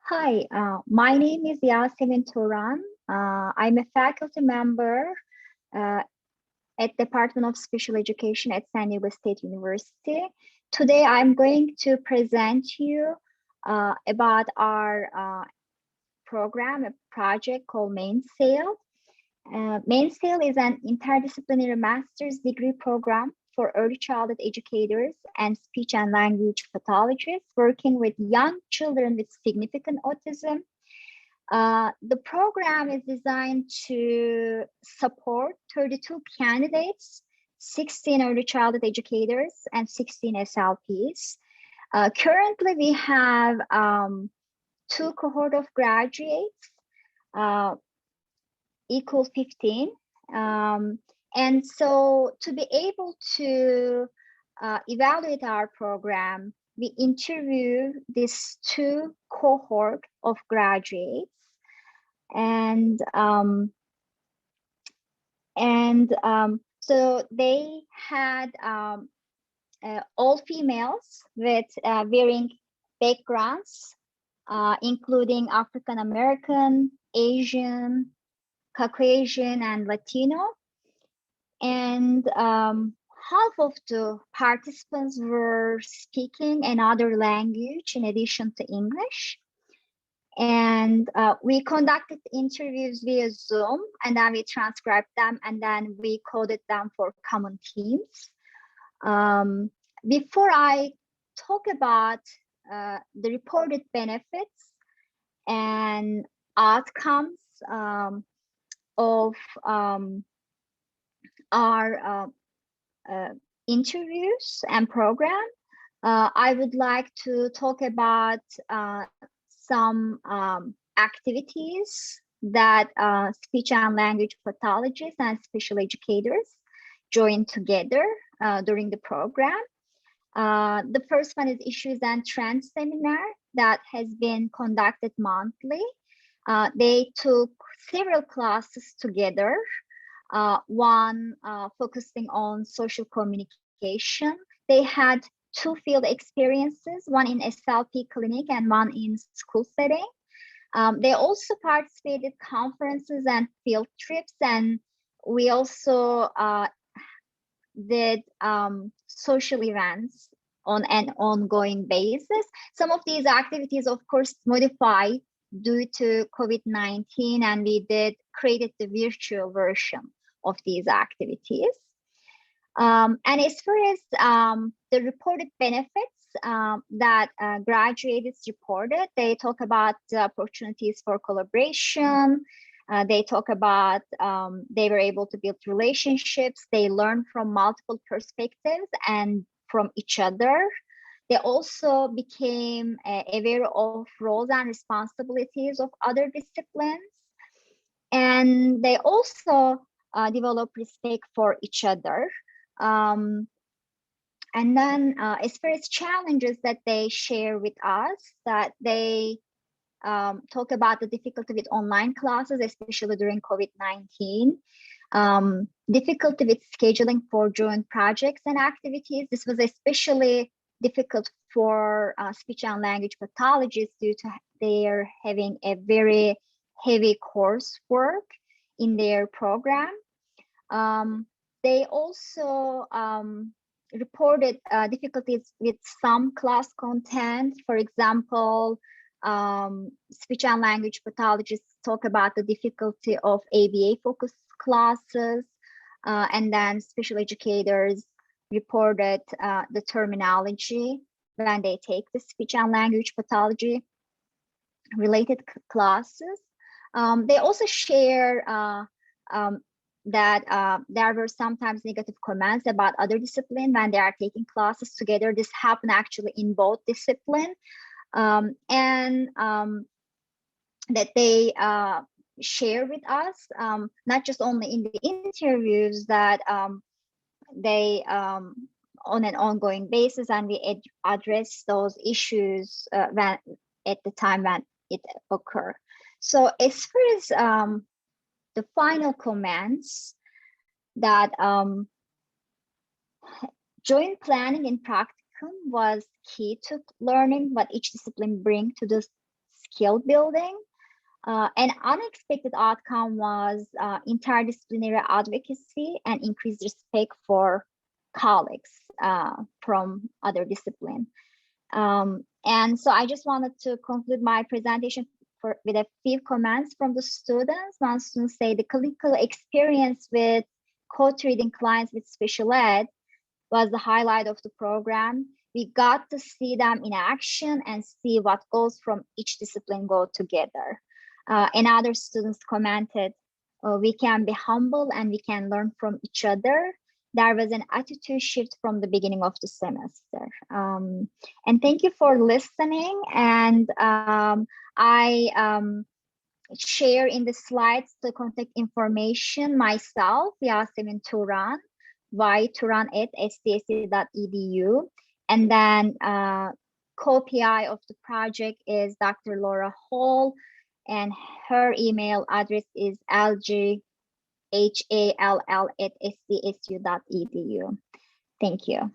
Hi, my name is Yasemin Turan. I'm a faculty member uh, at Department of Special Education at San Diego State University. Today, I'm going to present you about our program, a project called MAINSAIL. MAINSAIL is an interdisciplinary master's degree program for early childhood educators and speech and language pathologists working with young children with significant autism. The program is designed to support 32 candidates, 16 early childhood educators, and 16 SLPs. Currently, we have two cohort of graduates, equal 15. And so to be able to evaluate our program, we interview these two cohort of graduates, and so they had all females with varying backgrounds, including African American, Asian, Caucasian, and Latino. And half of the participants were speaking another language in addition to English. And we conducted interviews via Zoom, and then we transcribed them, and then we coded them for common themes. Before I talk about the reported benefits and outcomes of our interviews and program, I would like to talk about some activities that speech and language pathologists and special educators join together during the program. The first one is Issues and Trends Seminar that has been conducted monthly. They took several classes together, one focusing on social communication. They had two field experiences, one in SLP clinic and one in school setting. They also participated conferences and field trips, and we also did social events on an ongoing basis. Some of these activities, of course, modified due to COVID-19, and we created the virtual version of these activities. And as far as the reported benefits that graduates reported, they talk about the opportunities for collaboration. They talk about they were able to build relationships. They learned from multiple perspectives and from each other. They also became aware of roles and responsibilities of other disciplines. And they also developed respect for each other. And then as far as challenges that they share with us, that they talk about the difficulty with online classes, especially during COVID-19, difficulty with scheduling for joint projects and activities. This was especially difficult for speech and language pathologists due to their having a very heavy coursework in their program. They also reported difficulties with some class content. For example, speech and language pathologists talk about the difficulty of ABA focused classes, and then special educators reported the terminology when they take the speech and language pathology related classes. They also share that there were sometimes negative comments about other disciplines when they are taking classes together. This happened actually in both disciplines, and that they share with us, not just only in the interviews, that they on an ongoing basis, and we address those issues when at the time when it occurred. So as far as the final comments, that joint planning in practicum was key to learning what each discipline brings to the skill building. An unexpected outcome was interdisciplinary advocacy and increased respect for colleagues from other disciplines. And so I just wanted to conclude my presentation with a few comments from the students. One student say the clinical experience with co-treating clients with special ed was the highlight of the program. We got to see them in action and see what goals from each discipline go together. And other students commented, we can be humble and we can learn from each other. There was an attitude shift from the beginning of the semester. And thank you for listening. And I share in the slides the contact information myself, Yasemin Turan, yturan@stsc.edu. And then co-PI of the project is Dr. Laura Hall, and her email address is lghall@sdsu.edu. Thank you.